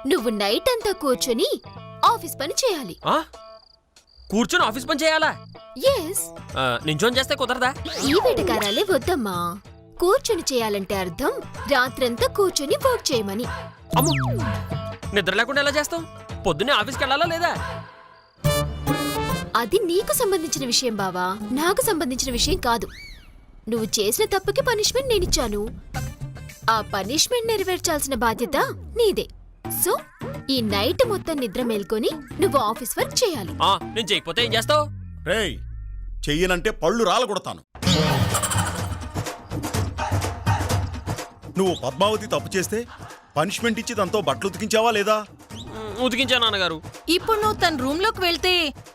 నువ్వు నైట్ అంతా కూర్చొని ఆఫీస్ పని చేయాలి. కూర్చొని ఆఫీస్ పని చేయాలా? ఎస్. నించొని చేస్తే కుదరదా? ఈ వెటకారాలే వద్దమ్మా. కూర్చొని చేయాలంటే అర్థం రాత్రంతా కూర్చొని వర్క్ చేయమని. అమ్మో, నిద్ర లేకుండా ఎలా చేస్తావు? పొద్దున్నే ఆఫీస్కి వెళ్ళాలా లేదా? అది నీకు సంబంధించిన విషయం బావా, నాకు సంబంధించిన విషయం కాదు. నువ్వు చేసిన తప్పుకి పనిష్మెంట్ నేనిచ్చాను. ఆ పనిష్మెంట్ నెరవేర్చాల్సిన బాధ్యత నీదే. సో ఈ నైట్ మొత్తం నిద్ర మేల్కొని నువ్వు ఆఫీస్ వర్క్ చేయాలి. నేను చేయకపోతే ఏం చేస్తావు? రేయ్, చెయ్యనంటే పళ్ళు రాలగొడతాను. నువ్వు పద్మావతి తప్పు చేస్తే పనిష్మెంట్ ఇచ్చి దాంతో బట్టలు ఉతికించావా లేదా? ఉతికించా నాన్నగారు. ఇప్పుడు నువ్వు తన రూమ్ లోకి వెళ్తే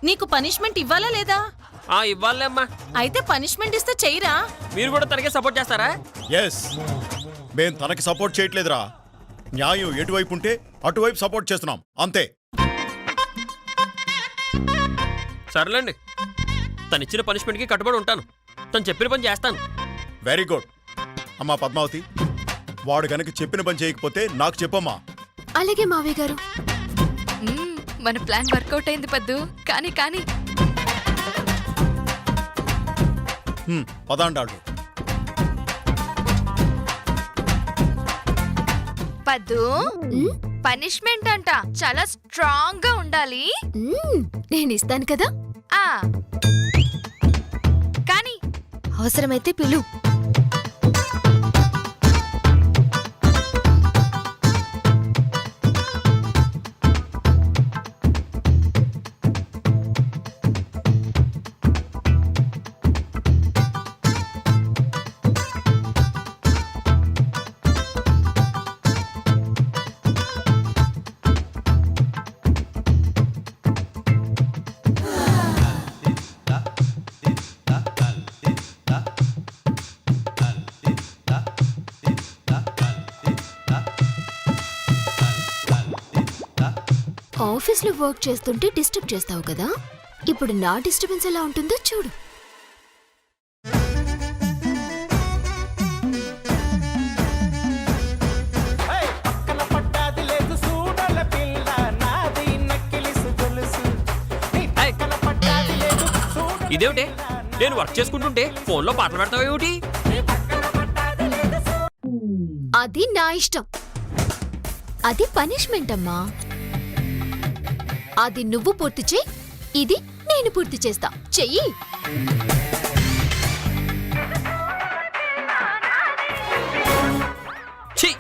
నీకు పనిష్మెంట్ ఇవ్వాలా లేదా? ఇవ్వాలే అమ్మా. అయితే పనిష్మెంట్ ఇస్తే చెయ్యరా? మీరు కూడా తనకే సపోర్ట్ చేస్తారా? ఎస్, మేం తనకి సపోర్ట్ చేయట్లేదురా. న్యాయం ఎటువైపు ఉంటే అటువైపు సపోర్ట్ చేస్తున్నాం, అంతే. సర్లేండి, తను ఇచ్చిన పనిష్మెంట్కి కట్టుబడి ఉంటాను. తను చెప్పిన పని చేస్తాను. Very good. అమ్మా పద్మావతి, వాడు గనక చెప్పిన పని చేయకపోతే నాకు చెప్పమ్మా. అలాగే మావయ్య గారు. మన ప్లాన్ వర్కౌట్ అయింది పద్దు. కానీ కానీ పదాండాళ్ళు. పద్దు, పనిష్మెంట్ అంట చాలా స్ట్రాంగ్ గా ఉండాలి. నేను ఇస్తాను కదా. కానీ అవసరమైతే పిలు. ఆఫీస్లో వర్క్ చేస్తుంటే డిస్టర్బ్ చేస్తావు కదా, ఇప్పుడు నా డిస్టర్బెన్స్ ఎలా ఉంటుందో చూడు. ఇదేమిటి? నేను వర్క్ చేసుకుంటుంటే ఫోన్లో పాటలు పెడతావు ఏమిటి? అది నా ఇష్టం. అది పనిష్మెంట్ అమ్మా. అది నువ్వు పూర్తి చేయి, ఇది నేను పూర్తి చేస్తా. చెయ్యి.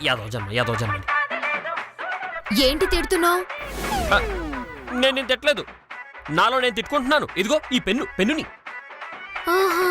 యాదవ జన్మ. ఏంటి తిడుతున్నావు? నేను తిట్టలేదు, నాలో నేను తిట్టుకుంటున్నాను. ఇదిగో ఈ పెన్నుని. ఆహా,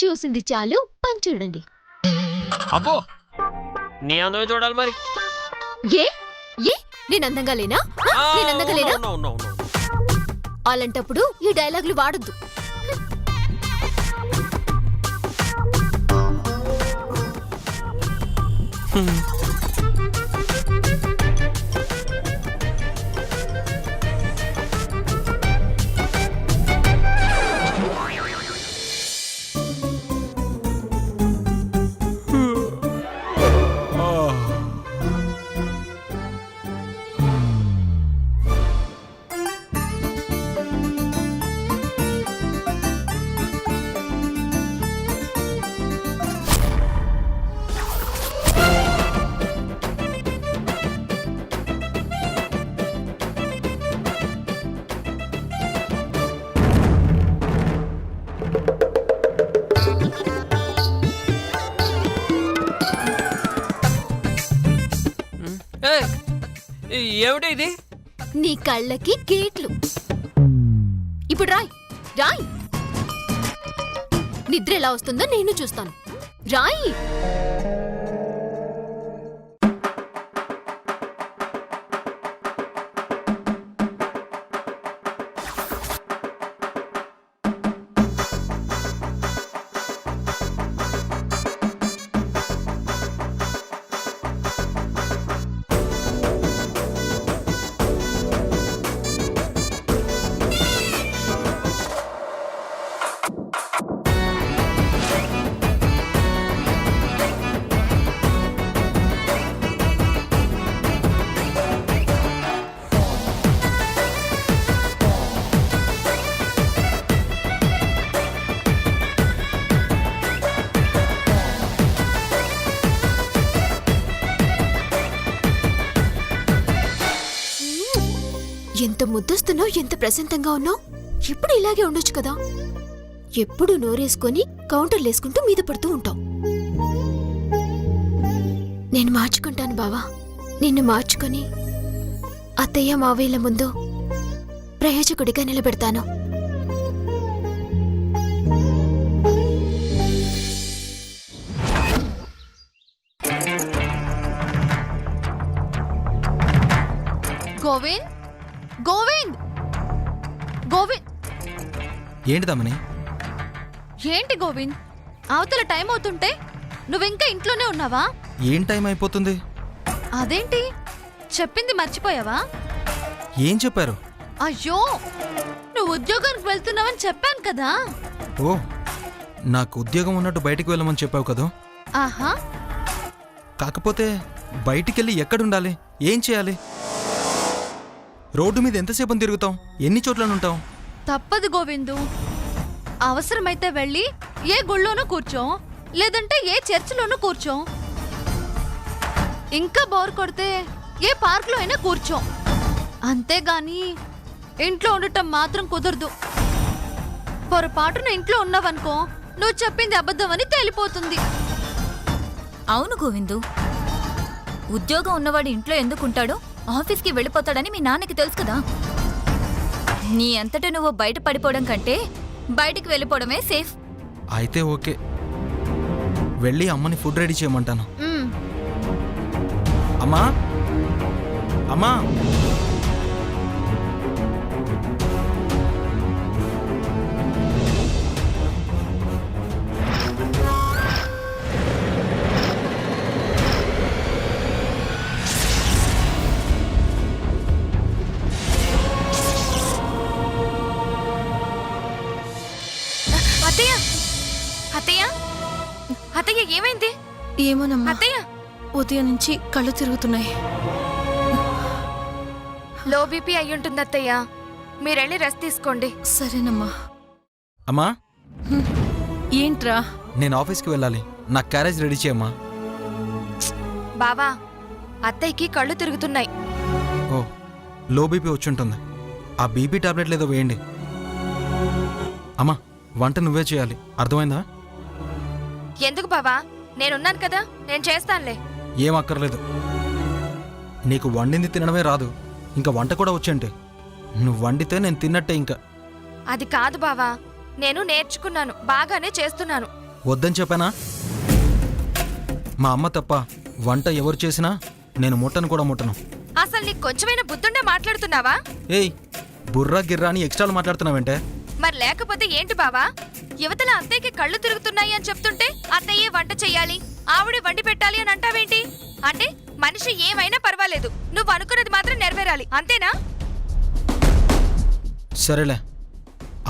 చూసింది చాలు, పని చూడండి. అబ్బో, నీ అందమే చూడాలి మరి. ఏ ఏ నేను అందంగా లేనా? నేను అందంగా లేనా? అలాంటప్పుడు ఈ డైలాగులు వాడొద్దు. ఏమిటి ఇది? నీ కళ్ళకి గేట్లు. ఇప్పుడు రాయ్ రాయ్. నిద్ర ఎలా వస్తుందో నేను చూస్తాను. రాయ్. ఎంత ముద్దస్తున్నావు, ఎంత ప్రశాంతంగా ఉన్నావు. ఎప్పుడు ఇలాగే ఉండొచ్చు కదా. ఎప్పుడు నోరేసుకొని కౌంటర్లేసుకుంటూ మీద పడుతూ ఉంటావు. నేను మార్చుకుంటాను బావా. నిన్ను మార్చుకొని అత్తయ్య మావయ్యల ముందు ప్రయోజకుడిగా నిలబెడతాను. గోవింద్ గోవింద్ గోవింద్ ఏంటి తమ్మని? ఏంటి గోవింద్, అవతల టైం అవుతుంటే నువ్వింకా ఇంట్లోనే ఉన్నావా? ఏం టైం అయిపోతుంది? అదేంటి, చెప్పింది మర్చిపోయావా? ఏం చెప్పారు? అయ్యో, నువ్వు ఉద్యోగానికి వెళ్తున్నావని చెప్పాను కదా. ఓ, నాకు ఉద్యోగం ఉన్నట్టు బయటికి వెళ్ళమని చెప్పావు కదా. ఆహా, కాకపోతే బయటికెళ్ళి ఎక్కడుండాలి, ఏం చేయాలి? రోడ్డు మీద ఎంతసేపు తిరుగుతాం, ఎన్ని చోట్లనుంటాం? తప్పదు గోవిందు. అవసరమైతే వెళ్ళి ఏ గుళ్ళోనూ కూర్చో, లేదంటే ఏ చర్చిలోనూ కూర్చో. ఇంకా బోర్ కొడితే ఏ పార్క్లో అయినా కూర్చో. అంతేగాని ఇంట్లో ఉండటం మాత్రం కుదరదు. పొరపాటున ఇంట్లో ఉన్నావనుకో, నువ్వు చెప్పింది అబద్ధమని తేలిపోతుంది. అవును గోవిందు, ఉద్యోగం ఉన్నవాడు ఇంట్లో ఎందుకుంటాడో ఆఫీస్కి వెళ్ళిపోతాడని మీ నాన్నకి తెలుసు కదా. నీ అంతటా నువ్వు బయట పడిపోవడం కంటే బయటికి వెళ్ళిపోవడమే సేఫ్. అయితే ఓకే, వెళ్ళి అమ్మని ఫుడ్ రెడీ చేయమంటాను. మ్మ్. అమ్మా, అమ్మా, అత్తయ్య, అత్తయ్య, అత్తయ్య, ఏమైంది? ఏమోనమ్మా, అత్తయ్య, ఉదయం నుంచి కళ్ళు తిరుగుతున్నాయి. లో బీపీ అయ్యుంటుంది అత్తయ్య. మీరెళ్ళి రెస్ట్ తీసుకోండి. సరేనమ్మా. అమ్మా, ఏంట్రా? నేను ఆఫీస్కి వెళ్ళాలి, నా క్యారేజ్ రెడీ చేయమ్మా. బావా, అత్తయ్యకి కళ్ళు తిరుగుతున్నాయి. ఓ, లో బీపీ వచ్చుంటుంది. ఆ బీపీ టాబ్లెట్ లేదో వేయండి. అమ్మా, వంట నువ్వే చేయాలి, అర్థమైందా? ఎందుకు బావా, నేనున్నాను కదా, నేను చేస్తానులే. ఏం అక్కర్లేదు. నీకు వండింది తినడమే రాదు, ఇంకా వంట కూడా వచ్చంటే నువ్వు వండితే నేను తిన్నట్టే. ఇంకా అది కాదు బావా, నేను నేర్చుకున్నాను, బాగానే చేస్తున్నాను. వద్దని చెప్పానా? మా అమ్మ తప్ప వంట ఎవరు చేసినా నేను ముట్టను కూడా ముట్టను. అసలు నీకు కొంచెమైనా బుద్ధుండే మాట్లాడుతున్నావా? ఏయ్, బుర్రా గిర్రా అని ఎక్స్ట్రాలు మాట్లాడుతున్నావంటే? మరి లేకపోతే ఏంటి బావా? యువతల అత్తయ్యకి కళ్ళు తిరుగుతున్నాయి అని చెప్తుంటే అత్తయ్యే వంట చెయ్యాలి, ఆవిడే వండి పెట్టాలి అని అంటావేంటి? అంటే మనిషి ఏమైనా పర్వాలేదు, నువ్వు అనుకున్నది మాత్రం నెరవేరాలి, అంతేనా? సరేలే,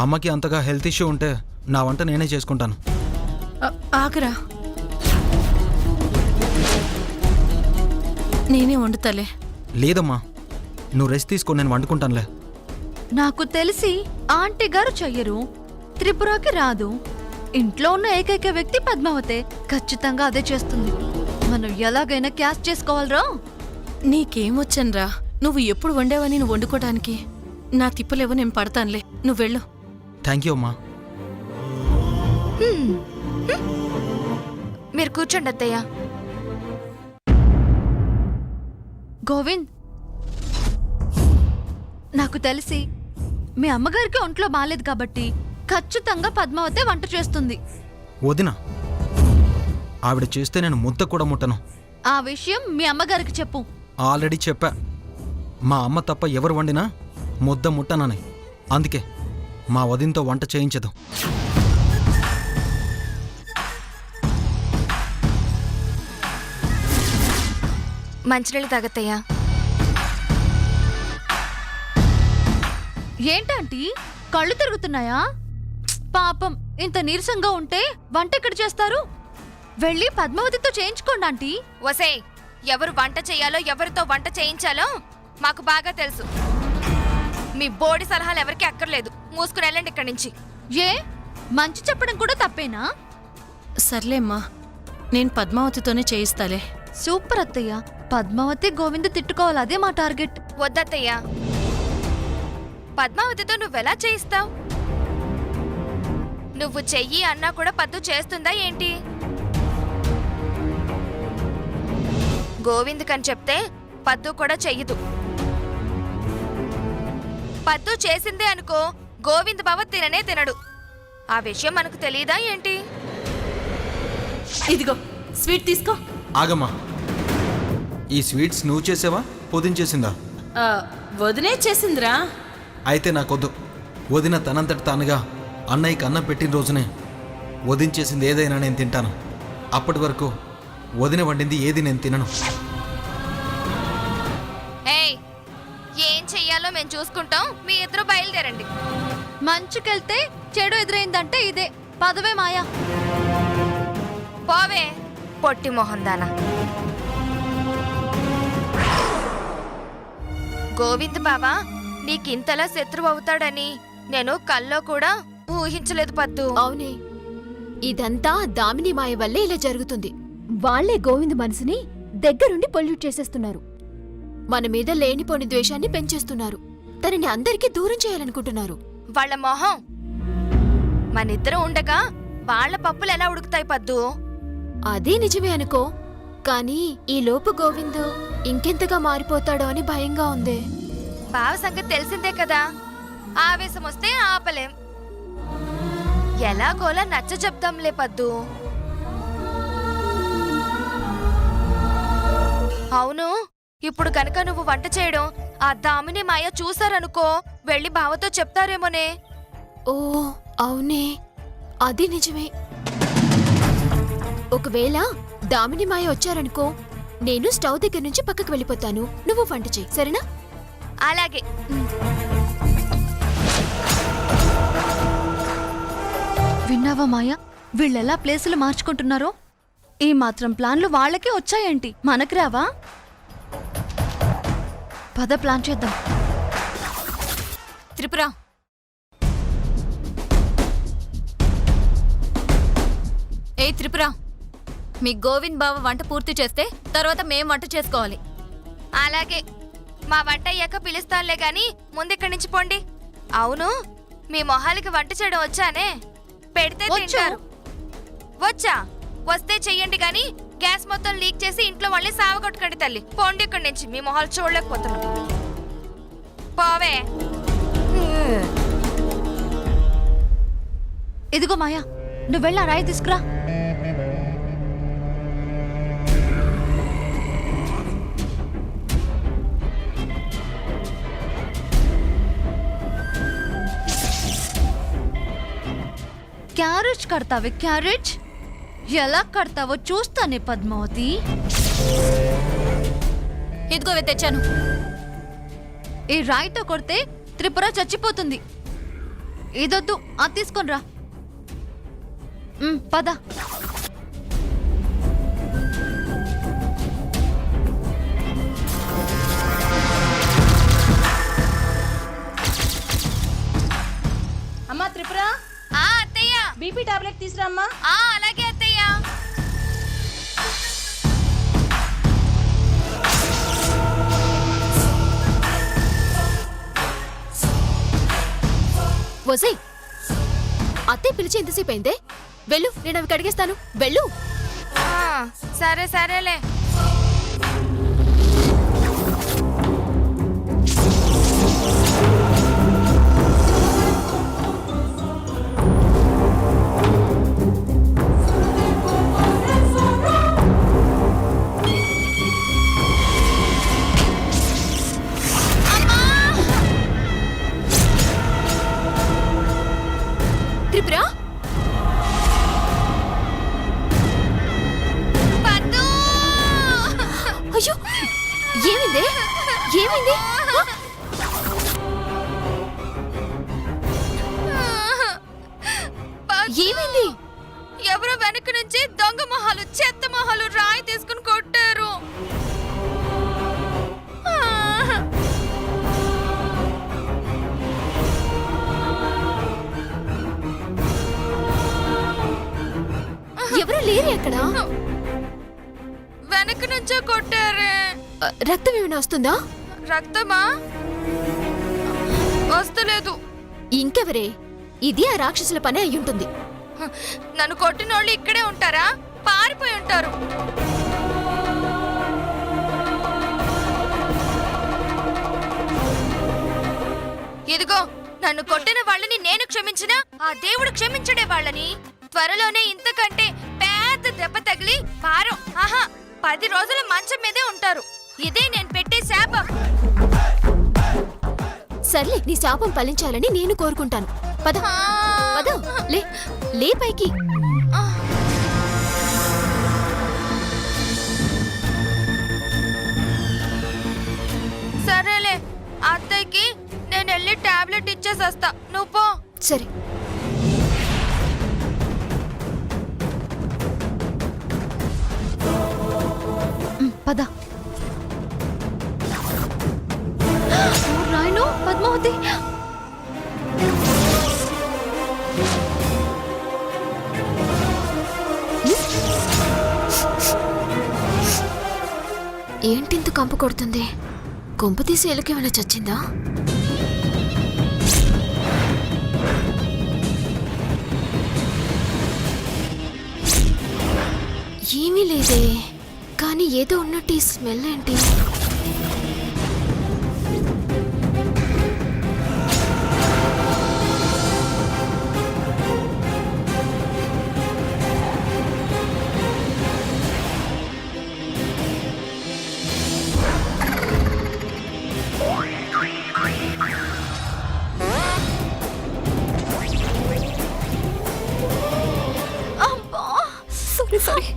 అమ్మకి అంతగా హెల్త్ ఇష్యూ ఉంటే నా వంట నేనే చేసుకుంటాను. ఆగరా, నేనే వండుతాలే. లేదమ్మా, నువ్వు రెస్ట్ తీసుకో, నేను వండుకుంటానులే. నాకు తెలిసి ఆంటీ గారు చెయ్యరు, త్రిపురకి రాదు. ఇంట్లో ఉన్న ఏకైక వ్యక్తి పద్మావతే, ఖచ్చితంగా అదే చేస్తుంది. మనం ఎలాగైనా క్యాష్ చేసుకోవాలరా. నీకేమొచ్చనరా, నువ్వు ఎప్పుడు వండావని నువ్వు వండుకోవడానికి. నా తిప్పలేవో నేను పడతానులే, నువ్వు వెళ్ళు. థ్యాంక్ యూ అమ్మా. మీరు కూర్చోండి అత్తయ్య. గోవింద్, నాకు తెలిసి మీ అమ్మగారికి ఒంట్లో బాలేదు కాబట్టి ఖచ్చితంగా పద్మావతే వంట చేస్తుంది. వదినా, ఆవిడ చేస్తే నేను ముద్ద కూడా ముట్టను. ఆ విషయం మీ అమ్మగారికి చెప్పు. ఆల్రెడీ చెప్పా, మా అమ్మ తప్ప ఎవరు వండినా ముద్ద ముట్టనని. అందుకే మా వదినతో వంట చేయించదు. మంచినీళ్ళు తాగత్తయ్యా. ఏంటంటీ, కళ్ళు తిరుగుతున్నాయా? పాపం, ఇంత నీరసంగా ఉంటే వంట ఎక్కడ చేస్తారు? వెళ్ళి పద్మావతితో చేయించుకోండి ఆంటీ. వసే, ఎవరు వంట చేయాలో ఎవరితో వంట చేయించాలో మాకు బాగా తెలుసు. మీ బోడి సలహాలు ఎవరికి అక్కర్లేదు. మూసుకుని వెళ్ళండి ఇక్కడి నుంచి. ఏ, మంచి చెప్పడం కూడా తప్పేనా? సర్లేమ్మా, నేను పద్మావతితోనే చేయిస్తాలే. సూపర్ అత్తయ్య. పద్మావతి గోవింద తిట్టుకోవాలి, అదే మా టార్గెట్. వద్దత్తయ్య, పద్మావతితో నువ్వెలా చేయిస్తావు? నువ్వు చెయ్యి అన్నా కూడా పద్దు చేస్తుందా ఏంటి? గోవింద్ కని చెప్తే పద్దు కూడా చెయ్యదు. పద్దు చేసిందే అనుకో, గోవింద్ బావ తిననే తినడు. ఆ విషయం మనకు తెలియదా ఏంటి? ఇదిగో స్వీట్ తీసుకో. ఆగమ్మా, ఈ స్వీట్స్ నువ్వు చేసావా పొదించేసిందా? వదినే చేసిందిరా. అయితే నాకొద్దు. వదిన తనంతటి తానుగా అన్నయ్యకి అన్నం పెట్టిన రోజునే వదించేసింది ఏదైనా నేను తింటాను. అప్పటి వరకు వదిన వండింది ఏది నేను తినను. ఏయ్, ఏం చెయ్యాలో మేము చూసుకుంటాం, మీ ఇద్దరు బయలుదేరండి. మంచుకెళ్తే చెడు ఎదురైందంటే ఇదే పదవే మాయా. పోవే పొట్టి మొహందానా. గోవింద్ బావా నీకింతలా శత్రువు అవుతాడని నేను కల్లో కూడా ఊహించలేదు పద్దు. అవునే, ఇదంతా దామిని మాయ వల్లే ఇలా జరుగుతుంది. వాళ్లే గోవింద్ మనసుని దగ్గరుండి పొల్యూట్ చేసేస్తున్నారు. మన మీద లేనిపోని ద్వేషాన్ని పెంచేస్తున్నారు. తనని అందరికీ దూరం చేయాలనుకుంటున్నారు. వాళ్ళ మొహం. మనిద్దరం ఉండగా వాళ్ళ పప్పులు ఎలా ఉడుకుతాయి పద్దు? అదే నిజమే అనుకో, కానీ ఈ లోపు గోవింద్ ఇంకెంతగా మారిపోతాడో అని భయంగా ఉంది. బావ సంగతి తెలిసిందే కదా, ఆవేశం వస్తే ఆపలేం. ఎలాగోలా నచ్చ చెప్దాంలే పద్దు. అవును, ఇప్పుడు కనుక నువ్వు వంట చేయడం ఆ దామిని మాయ చూసారనుకో, వెళ్ళి బావతో చెప్తారేమోనే. ఓ అవునే, అది నిజమే. ఒకవేళ దామిని మాయ వచ్చారనుకో, నేను స్టవ్ దగ్గర నుంచి పక్కకు వెళ్ళిపోతాను. నువ్వు వంట చెయ్యి, సరేనా? అలాగే. విన్నావా మాయా, వీళ్ళెలా ప్లేసులు మార్చుకుంటున్నారో? ఈ మాత్రం ప్లాన్లు వాళ్ళకే వచ్చాయేంటి, మనకు రావా? పద ప్లాన్ చేద్దాం. త్రిపుర, ఏ త్రిపుర, మీ గోవింద్ బావ వంట పూర్తి చేస్తే తర్వాత మేం వంట చేసుకోవాలి. అలాగే, మా వంట అయ్యాక పిలుస్తానులే గాని ముందిక్కడి నుంచి పోండి. అవును, మీ మొహాలకి వంట చేయడం వచ్చానే? పెడితే తింటారు. వచ్చా? వస్తే చెయ్యండి గాని గ్యాస్ మొత్తం లీక్ చేసి ఇంట్లో వాళ్ళని సావగొట్టకండి తల్లి. పోండి ఇక్కడి నుంచి, మీ మొహాలు చూడలేకపోతున్నాం. పోవే. ఇదిగో మాయా, నువ్వు వెళ్ళి ఆ రాయి తీసుకురా. క్యారేజ్ కడతావే, క్యారేజ్ ఎలా కడతావో చూస్తానే పద్మావతి. ఇదిగోవే తెచ్చాను. ఈ రాయితో కొడితే త్రిపుర చచ్చిపోతుంది. ఇదొద్దు, అది తీసుకొని రా. పద. అమ్మా త్రిపుర, ఆ అత్తయ్య, బీపీ టాబ్లెట్ తీసురామ్మా. ఆ అలాగే అత్తయ్య. వసై, అత్తే పిలిచి ఎంతసేపు అయిందే? వెళ్ళు, నేను అవి కడిగేస్తాను. వెళ్ళు. సరే సరేలే. త్రిపుర, పద్దు! అయ్యో, ఏమైంది? ఏమైంది? ఏమైంది? ఎవరో వెనక నుంచి దొంగ మొహాలు, చెత్త మొహాలు రాయి తీసుకుని కొట్టారు. ఎవరు లేరు ఎక్కడ? వెనక నుంచో కొట్టారే. రక్తం ఏమైనా వస్తుందా? రక్తమా? వస్తలేదు. ఇంకెవరే? ఇది ఆ రాక్షసుల పని అయ్యుంటుంది. నన్ను కొట్టినోళ్ళు ఇక్కడే ఉంటారా? పారిపోయి ఉంటారు. ఇదిగో, నన్ను కొట్టిన వాళ్ళని నేను క్షమించినా ఆ దేవుడు క్షమించడే వాళ్ళని. త్వరలోనే ఇంతకంటే పెద్ద దెబ్బ తగిలి కారం 10 రోజుల మంచం మీదే ఉంటారు. ఇదే నేను పెట్టే శాపం. సర్లే, నీ శాపం ఫలించాలని నేను కోరుకుంటాను. పద పద, లే లే పైకి. సరేలే, అత్తయ్యకి నేను వెళ్ళి టాబ్లెట్ ఇచ్చేసి వస్తా. నువ్వు పో. సరే. పద. రాయను పద్మావతి. ఏంటింత కంపు కొడుతుంది? కొంపు తీసి ఎలుకేమైనా చచ్చిందా? ఏమీ లేదే, కానీ ఏదో ఉన్నట్టు ఈ స్మెల్ ఏంటి? సారీ.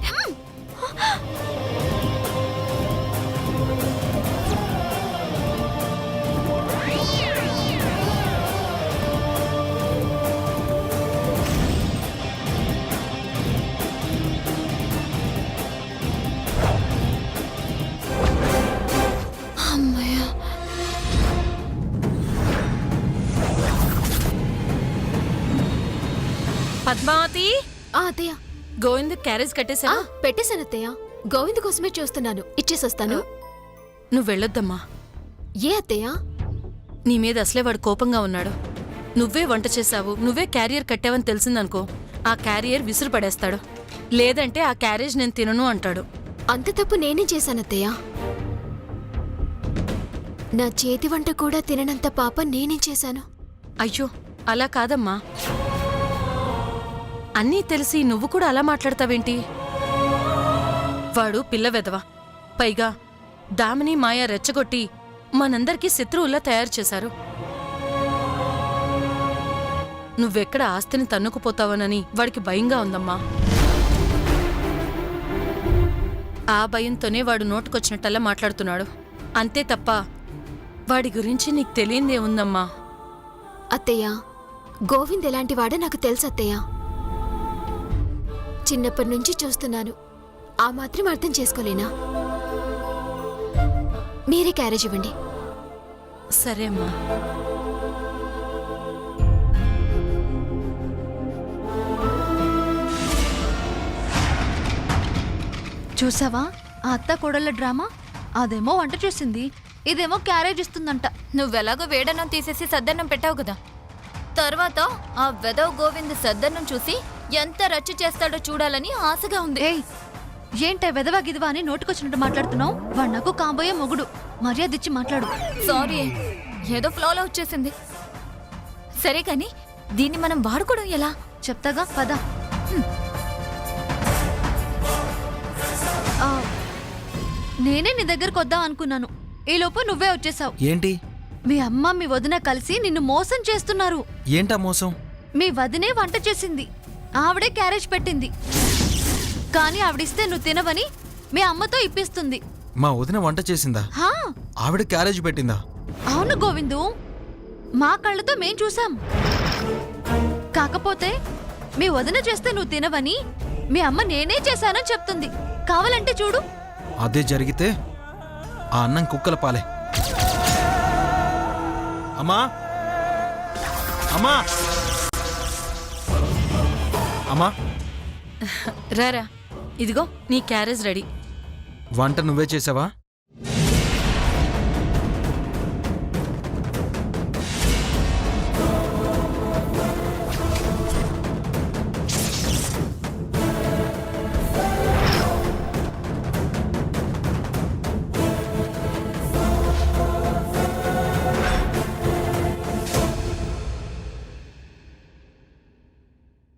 పద్మావతి, అత్తయ్య. గోవింద్ క్యారేజ్ కట్టేసా? పెట్టేశాను అత్తయ్య. గోవింద్ కోసమే చూస్తున్నాను. ఇచ్చేసొస్తాను. నువ్వు వెళ్ళొద్దమ్మా. ఏ అత్తయ్య? నీ మీద అసలే వాడు కోపంగా ఉన్నాడు. నువ్వే వంట చేశావు, నువ్వే క్యారియర్ కట్టావని తెలిసిందనుకో, ఆ క్యారియర్ విసురు పడేస్తాడు. లేదంటే ఆ క్యారేజ్ నేను తినను అంటాడు. అంత తప్పు నేనే చేశానత్తయ్య. నా చేతి వంట కూడా తిననంత పాప నేనే చేశాను. అయ్యో, అలా కాదమ్మా. అన్నీ తెలిసి నువ్వు కూడా అలా మాట్లాడతావేంటి? వాడు పిల్ల వెధవ. పైగా దామిని మాయ రెచ్చగొట్టి మనందరికీ శత్రువుల్లా తయారు చేశారు. నువ్వెక్కడ ఆస్తిని తన్నుకుపోతావనని వాడికి భయంగా ఉందమ్మా. ఆ భయంతోనే వాడు నోటుకొచ్చినట్టల్లా మాట్లాడుతున్నాడు. అంతే తప్ప వాడి గురించి నీకు తెలియందేముందమ్మా. అత్తయ్య, గోవింద్ ఎలాంటి వాడో నాకు తెలుసు అత్తయ్య. చిన్నప్పటి నుంచి చూస్తున్నాను. ఆ మాత్రం అర్థం చేసుకోలేనా? మీరే క్యారేజ్ ఇవ్వండి. సరే అమ్మా. చూసావా ఆ అత్త కోడళ్ళ డ్రామా? అదేమో వంట చేసింది, ఇదేమో క్యారేజ్ ఇస్తుందంట. నువ్వెలాగో వేడన్నం తీసేసి సద్దన్నం పెట్టావు కదా. తర్వాత ఆ వెదవ్ గోవింద్ సద్దన్నం చూసి ఎంత రచ్చు చేస్తాడో చూడాలని ఆశగా ఉంది. ఏయ్, ఏంటే వెదవా గిదవా అని నోటికొచ్చినట్టు మాట్లాడుతున్నావు? వాడు నాకు కాబోయే మొగుడు. మర్యాద ఇచ్చి మాట్లాడు. సారీ, ఏదో ఫ్లోలో వచ్చేసింది. సరే కానీ దీన్ని మనం వాడుకోవడం ఎలా? చెప్తాగా, పద. ఆ, నేనే నీ దగ్గరకు వద్దాం అనుకున్నాను. ఈలోపు నువ్వే వచ్చేసావు. ఏంటి? మీ అమ్మ మీ వదిన కలిసి నిన్ను మోసం చేస్తున్నారు. ఏంటా మోసం? మీ వదినే వంట చేసింది, ఆవిడే క్యారేజ్ పెట్టింది. కానీ ఆవిడిస్తే నువ్వు తినవని మీ అమ్మతో ఇప్పిస్తుంది. మా వదిన వంట చేసిందా? హా, ఆవిడ క్యారేజ్ పెట్టిందా? అవును గోవిందు, మా కళ్ళతో మేం చూసాం. కాకపోతే మీ వదిన చేస్తే నువ్వు తినవని మీ అమ్మ నేనే చేశానని చెప్తుంది. కావాలంటే చూడు. అదే జరిగితే ఆ అన్నం కుక్కల పాలే. అమ్మా, అమ్మా, అమ్మా. రారా, ఇదిగో నీ క్యారేజ్ రెడీ. వంట నువ్వే చేసావా?